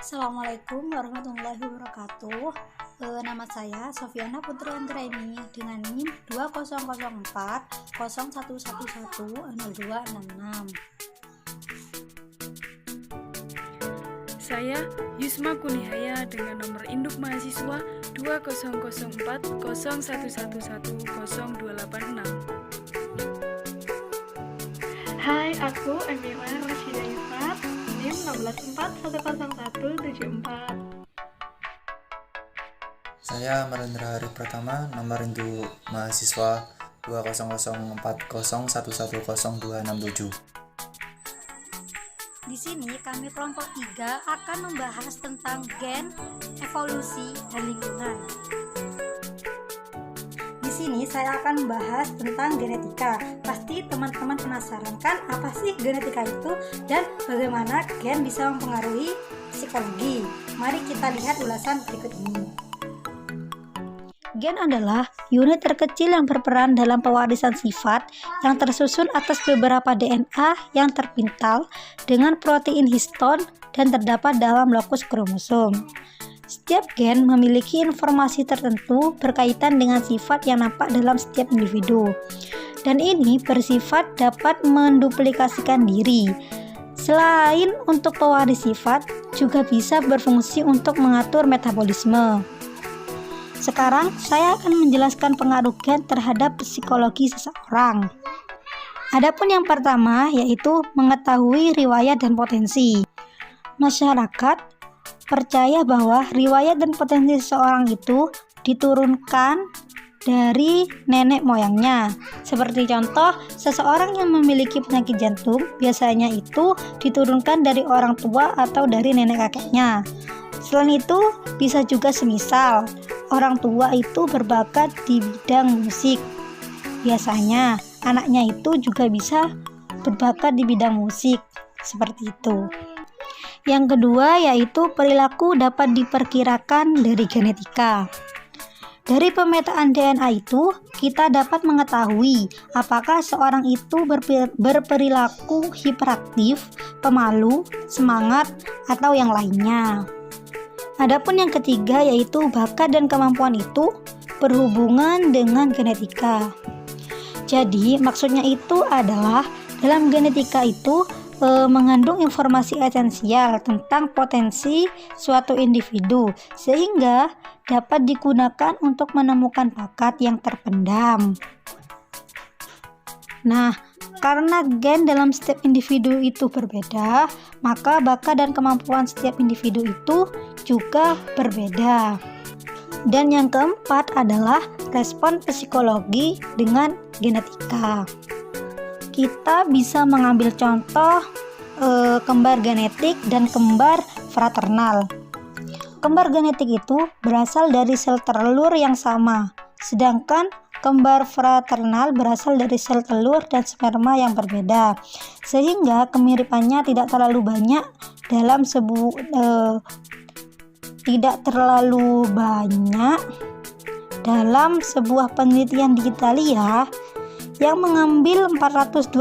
Assalamualaikum warahmatullahi wabarakatuh. Nama saya Sofiana Putri Anggraini dengan NIM 2004 0111 0266. Saya Yusma Kunihaya dengan nomor induk mahasiswa 2004 0111 0286. Hai, aku Emila Rashida Yusuf, NIM 164 Saya Marendra Hari Pratama, nomor induk mahasiswa 2004 0110 267. Di sini kami kelompok 3 akan membahas tentang gen, evolusi, dan lingkungan. Di sini saya akan membahas tentang genetika. Pasti teman-teman penasaran kan apa sih genetika itu dan bagaimana gen bisa mempengaruhi psikologi. Mari kita lihat ulasan berikut ini. Gen adalah unit terkecil yang berperan dalam pewarisan sifat yang tersusun atas beberapa DNA yang terpintal dengan protein histon dan terdapat dalam lokus kromosom. Setiap gen memiliki informasi tertentu berkaitan dengan sifat yang nampak dalam setiap individu, dan ini bersifat dapat menduplikasikan diri. Selain untuk pewaris sifat, juga bisa berfungsi untuk mengatur metabolisme. Sekarang saya akan menjelaskan pengaruh gen terhadap psikologi seseorang. Adapun yang pertama yaitu mengetahui riwayat dan potensi. Masyarakat percaya bahwa riwayat dan potensi seseorang itu diturunkan dari nenek moyangnya. Seperti contoh, seseorang yang memiliki penyakit jantung biasanya itu diturunkan dari orang tua atau dari nenek kakeknya. Selain itu, bisa juga semisal orang tua itu berbakat di bidang musik. Biasanya, anaknya itu juga bisa berbakat di bidang musik. Seperti itu. Yang kedua yaitu perilaku dapat diperkirakan dari genetika. Dari pemetaan DNA itu, kita dapat mengetahui apakah seorang itu berperilaku hiperaktif, pemalu, semangat, atau yang lainnya. Adapun yang ketiga yaitu bakat dan kemampuan itu berhubungan dengan genetika. Jadi maksudnya itu adalah dalam genetika itu mengandung informasi esensial tentang potensi suatu individu sehingga dapat digunakan untuk menemukan bakat yang terpendam. Nah, karena gen dalam setiap individu itu berbeda, maka bakat dan kemampuan setiap individu itu juga berbeda. Dan yang keempat adalah respon psikologi dengan genetika. Kita bisa mengambil contoh kembar genetik dan kembar fraternal. Kembar genetik itu berasal dari sel telur yang sama, sedangkan kembar fraternal berasal dari sel telur dan sperma yang berbeda, sehingga kemiripannya tidak terlalu banyak dalam sebuah penelitian di Italia yang mengambil 428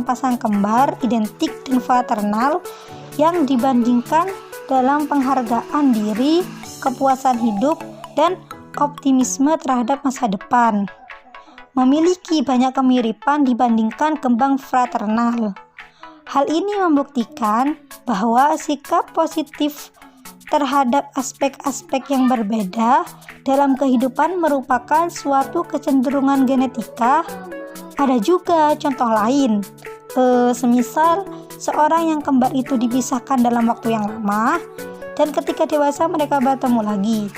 pasang kembar identik dan fraternal yang dibandingkan dalam penghargaan diri, kepuasan hidup, dan optimisme terhadap masa depan. Memiliki banyak kemiripan dibandingkan kembang fraternal. Hal ini membuktikan bahwa sikap positif terhadap aspek-aspek yang berbeda dalam kehidupan merupakan suatu kecenderungan genetika. Ada juga contoh lain, semisal seorang yang kembar itu dipisahkan dalam waktu yang lama dan ketika dewasa mereka bertemu lagi.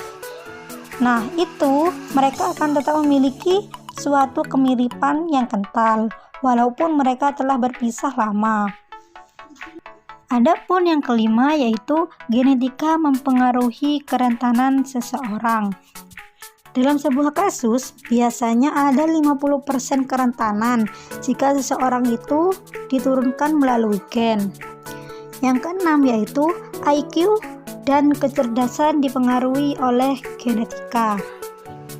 Nah, itu mereka akan tetap memiliki suatu kemiripan yang kental walaupun mereka telah berpisah lama. Adapun yang kelima yaitu genetika mempengaruhi kerentanan seseorang. Dalam sebuah kasus, biasanya ada 50% kerentanan jika seseorang itu diturunkan melalui gen. Yang keenam yaitu IQ dan kecerdasan dipengaruhi oleh genetika.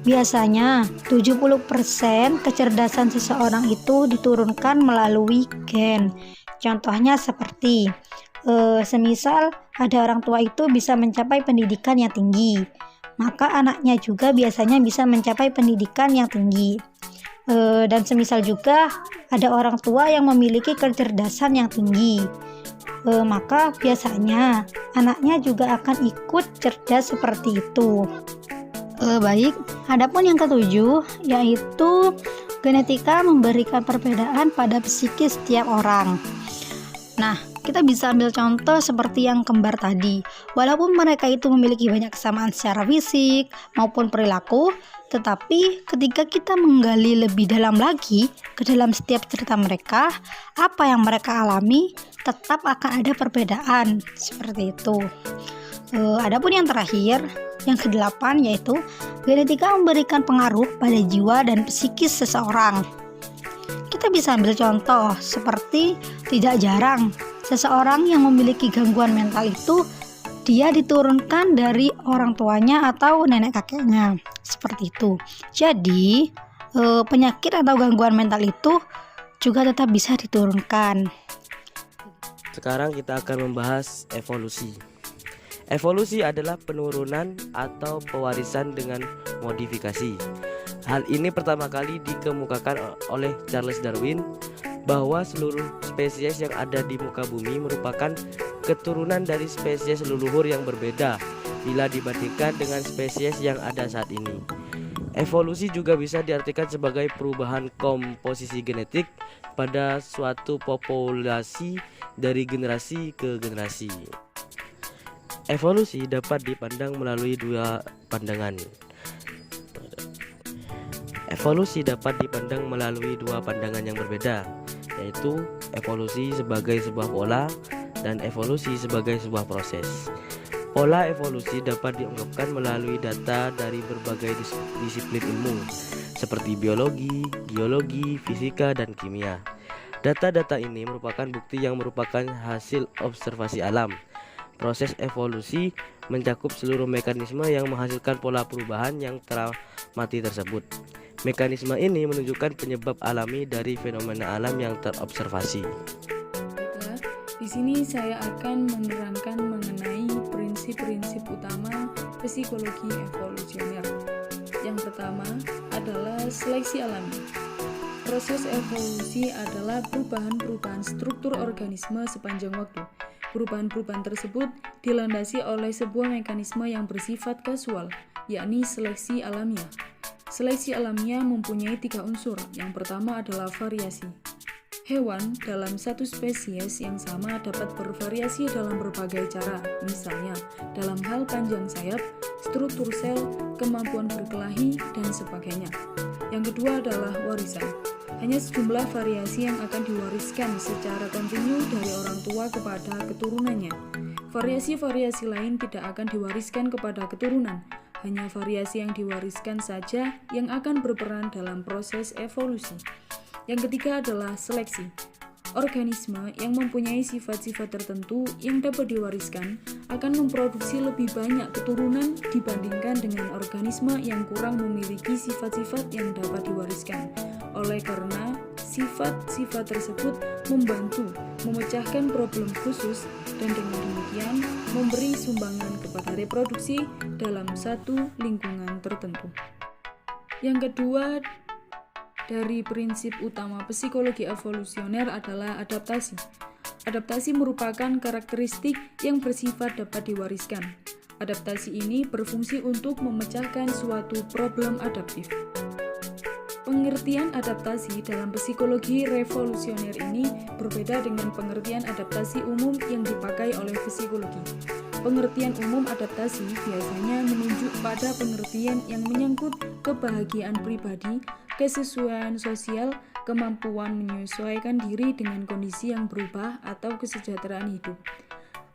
Biasanya 70% kecerdasan seseorang itu diturunkan melalui gen. Contohnya seperti Semisal ada orang tua itu bisa mencapai pendidikan yang tinggi, maka anaknya juga biasanya bisa mencapai pendidikan yang tinggi. Dan semisal juga ada orang tua yang memiliki kecerdasan yang tinggi, maka biasanya anaknya juga akan ikut cerdas seperti itu. Baik, adapun yang ketujuh yaitu genetika memberikan perbedaan pada psikis setiap orang. Nah, kita bisa ambil contoh seperti yang kembar tadi. Walaupun mereka itu memiliki banyak kesamaan secara fisik maupun perilaku, tetapi ketika kita menggali lebih dalam lagi ke dalam setiap cerita mereka, apa yang mereka alami tetap akan ada perbedaan seperti itu. Adapun yang terakhir, yang ke-8 yaitu genetika memberikan pengaruh pada jiwa dan psikis seseorang. Kita bisa ambil contoh seperti tidak jarang seseorang yang memiliki gangguan mental itu dia diturunkan dari orang tuanya atau nenek kakeknya, seperti itu. Jadi penyakit atau gangguan mental itu juga tetap bisa diturunkan. Sekarang kita akan membahas evolusi. Evolusi adalah penurunan atau pewarisan dengan modifikasi. Hal ini pertama kali dikemukakan oleh Charles Darwin bahwa seluruh spesies yang ada di muka bumi merupakan keturunan dari spesies leluhur yang berbeda bila dibandingkan dengan spesies yang ada saat ini. Evolusi juga bisa diartikan sebagai perubahan komposisi genetik pada suatu populasi dari generasi ke generasi. Evolusi dapat dipandang melalui dua pandangan. Evolusi dapat dipandang melalui dua pandangan yang berbeda, yaitu evolusi sebagai sebuah pola dan evolusi sebagai sebuah proses. Pola evolusi dapat diungkapkan melalui data dari berbagai disiplin ilmu, seperti biologi, geologi, fisika, dan kimia. Data-data ini merupakan bukti yang merupakan hasil observasi alam. Proses evolusi mencakup seluruh mekanisme yang menghasilkan pola perubahan yang teramati tersebut. Mekanisme ini menunjukkan penyebab alami dari fenomena alam yang terobservasi. Baiklah, di sini saya akan menerangkan mengenai prinsip-prinsip utama psikologi evolusioner. Yang pertama adalah seleksi alami. Proses evolusi adalah perubahan-perubahan struktur organisme sepanjang waktu. Perubahan-perubahan tersebut dilandasi oleh sebuah mekanisme yang bersifat kasual, yakni seleksi alamiah. Seleksi alamiah mempunyai 3 unsur. Yang pertama adalah variasi. Hewan dalam satu spesies yang sama dapat bervariasi dalam berbagai cara, misalnya dalam hal panjang sayap, struktur sel, kemampuan berkelahi, dan sebagainya. Yang kedua adalah warisan. Hanya sejumlah variasi yang akan diwariskan secara kontinu dari orang tua kepada keturunannya. Variasi-variasi lain tidak akan diwariskan kepada keturunan. Hanya variasi yang diwariskan saja yang akan berperan dalam proses evolusi. Yang ketiga adalah seleksi. Organisme yang mempunyai sifat-sifat tertentu yang dapat diwariskan akan memproduksi lebih banyak keturunan dibandingkan dengan organisme yang kurang memiliki sifat-sifat yang dapat diwariskan. Oleh karena sifat-sifat tersebut membantu memecahkan problem khusus dan dengan demikian memberi sumbangan kepada reproduksi dalam satu lingkungan tertentu. Yang kedua dari prinsip utama psikologi evolusioner adalah adaptasi. Adaptasi merupakan karakteristik yang bersifat dapat diwariskan. Adaptasi ini berfungsi untuk memecahkan suatu problem adaptif. Pengertian adaptasi dalam psikologi revolusioner ini berbeda dengan pengertian adaptasi umum yang dipakai oleh psikologi. Pengertian umum adaptasi biasanya menunjuk pada pengertian yang menyangkut kebahagiaan pribadi, kesesuaian sosial, kemampuan menyesuaikan diri dengan kondisi yang berubah atau kesejahteraan hidup.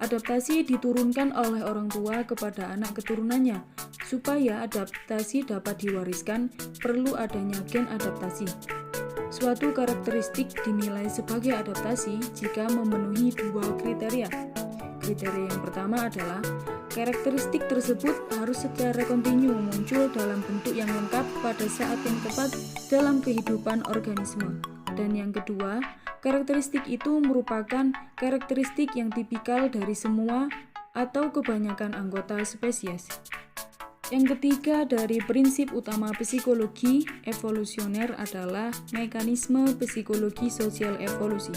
Adaptasi diturunkan oleh orang tua kepada anak keturunannya. Supaya adaptasi dapat diwariskan, perlu adanya gen adaptasi. Suatu karakteristik dinilai sebagai adaptasi jika memenuhi 2 kriteria. Kriteria yang pertama adalah karakteristik tersebut harus secara kontinu muncul dalam bentuk yang lengkap pada saat yang tepat dalam kehidupan organisme. Dan yang kedua, Karakteristik itu merupakan karakteristik yang tipikal dari semua atau kebanyakan anggota spesies. Yang ketiga dari prinsip utama psikologi evolusioner adalah mekanisme psikologi sosial evolusi.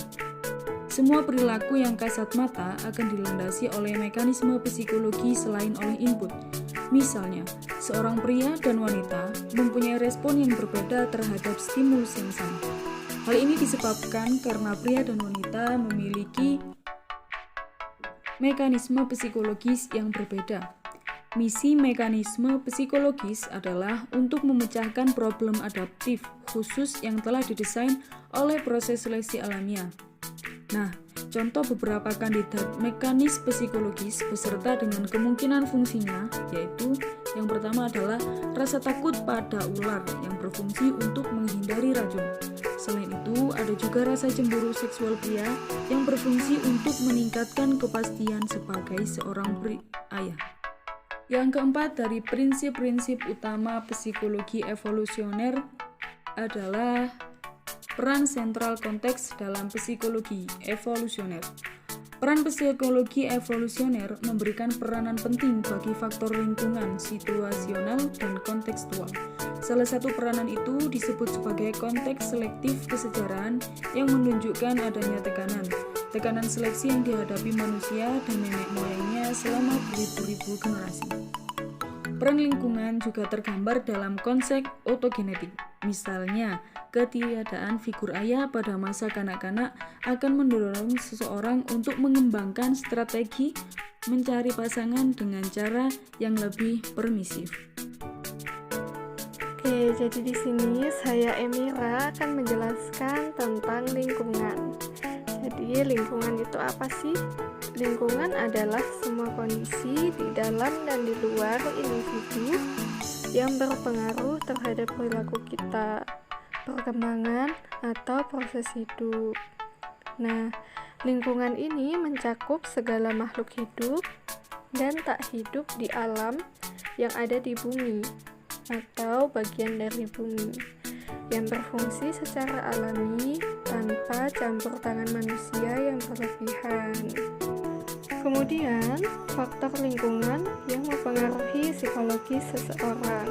Semua perilaku yang kasat mata akan dilandasi oleh mekanisme psikologi selain oleh input. Misalnya, seorang pria dan wanita mempunyai respon yang berbeda terhadap stimulus yang sama. Hal ini disebabkan karena pria dan wanita memiliki mekanisme psikologis yang berbeda. Misi mekanisme psikologis adalah untuk memecahkan problem adaptif khusus yang telah didesain oleh proses seleksi alamiah. Nah, contoh beberapa kandidat mekanis psikologis beserta dengan kemungkinan fungsinya, yaitu yang pertama adalah rasa takut pada ular yang berfungsi untuk menghindari racun. Selain itu, ada juga rasa cemburu seksual pria yang berfungsi untuk meningkatkan kepastian sebagai seorang ayah. Yang keempat dari prinsip-prinsip utama psikologi evolusioner adalah peran sentral konteks dalam psikologi evolusioner. Peran psikologi evolusioner memberikan peranan penting bagi faktor lingkungan, situasional, dan kontekstual. Salah satu peranan itu disebut sebagai konteks selektif kesejarahan yang menunjukkan adanya tekanan seleksi yang dihadapi manusia dan nenek moyangnya selama beribu-ribu generasi. Peran lingkungan juga tergambar dalam konsep otogenetik. Misalnya, ketiadaan figur ayah pada masa kanak-kanak akan mendorong seseorang untuk mengembangkan strategi mencari pasangan dengan cara yang lebih permisif. Oke, jadi di sini saya Emira akan menjelaskan tentang lingkungan. Jadi lingkungan itu apa sih? Lingkungan adalah semua kondisi di dalam dan di luar individu yang berpengaruh terhadap perilaku kita, perkembangan, atau proses hidup. Nah, lingkungan ini mencakup segala makhluk hidup dan tak hidup di alam yang ada di bumi atau bagian dari bumi yang berfungsi secara alami tanpa campur tangan manusia yang berlebihan. Kemudian, faktor lingkungan yang mempengaruhi psikologi seseorang.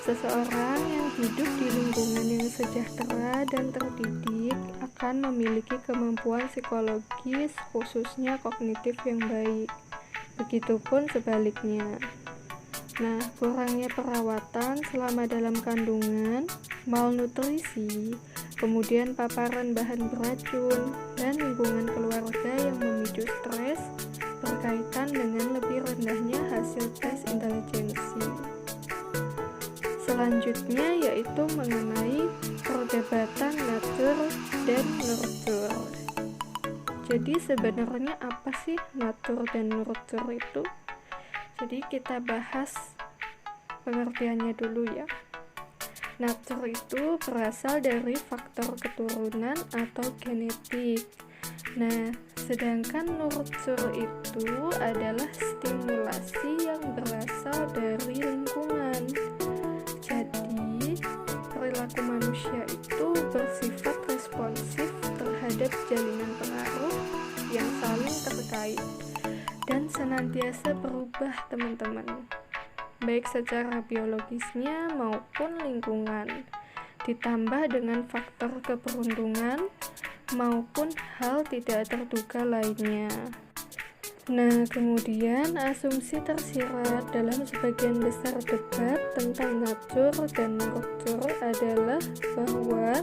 Seseorang yang hidup di lingkungan yang sejahtera dan terdidik akan memiliki kemampuan psikologis, khususnya kognitif yang baik. Begitupun sebaliknya. Nah, kurangnya perawatan selama dalam kandungan, malnutrisi, kemudian paparan bahan beracun, dan lingkungan keluarga yang memicu stres berkaitan dengan lebih rendahnya hasil tes intelijensi. Selanjutnya yaitu mengenai perdebatan nature dan nurture. Jadi sebenarnya apa sih nature dan nurture itu? Jadi kita bahas pengertiannya dulu ya. Nature itu berasal dari faktor keturunan atau genetik. Nah, sedangkan nurture itu adalah stimulasi yang berasal dari lingkungan. Jadi, perilaku manusia itu bersifat responsif terhadap jalinan pengaruh yang saling terkait dan senantiasa berubah, teman-teman, baik secara biologisnya maupun lingkungan, ditambah dengan faktor keberuntungan maupun hal tidak terduga lainnya. Nah, kemudian asumsi tersirat dalam sebagian besar debat tentang nature dan nurture adalah bahwa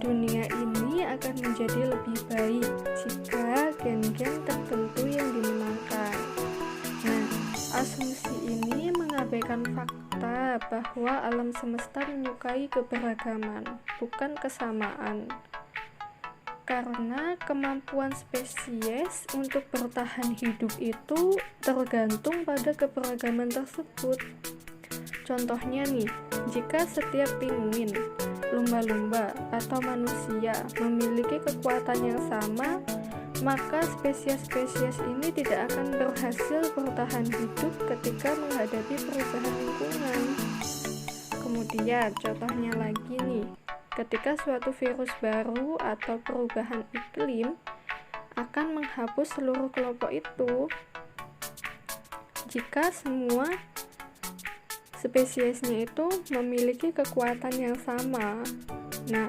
dunia ini akan menjadi lebih baik jika gen-gen tertentu yang dimenangkan. Nah, asumsi ini mengabaikan fakta bahwa alam semesta menyukai keberagaman, bukan kesamaan. Karena kemampuan spesies untuk bertahan hidup itu tergantung pada keberagaman tersebut. Contohnya nih, jika setiap pinguin, lumba-lumba, atau manusia memiliki kekuatan yang sama, maka spesies-spesies ini tidak akan berhasil bertahan hidup ketika menghadapi perubahan lingkungan. Kemudian, contohnya lagi nih, ketika suatu virus baru atau perubahan iklim akan menghapus seluruh kelompok itu jika semua spesiesnya itu memiliki kekuatan yang sama. Nah,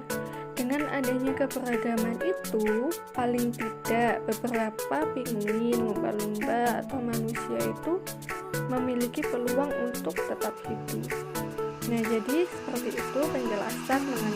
dengan adanya keberagaman itu, paling tidak beberapa pinguin, lumba-lumba, atau manusia itu memiliki peluang untuk tetap hidup. Nah, jadi seperti itu penjelasan mengenai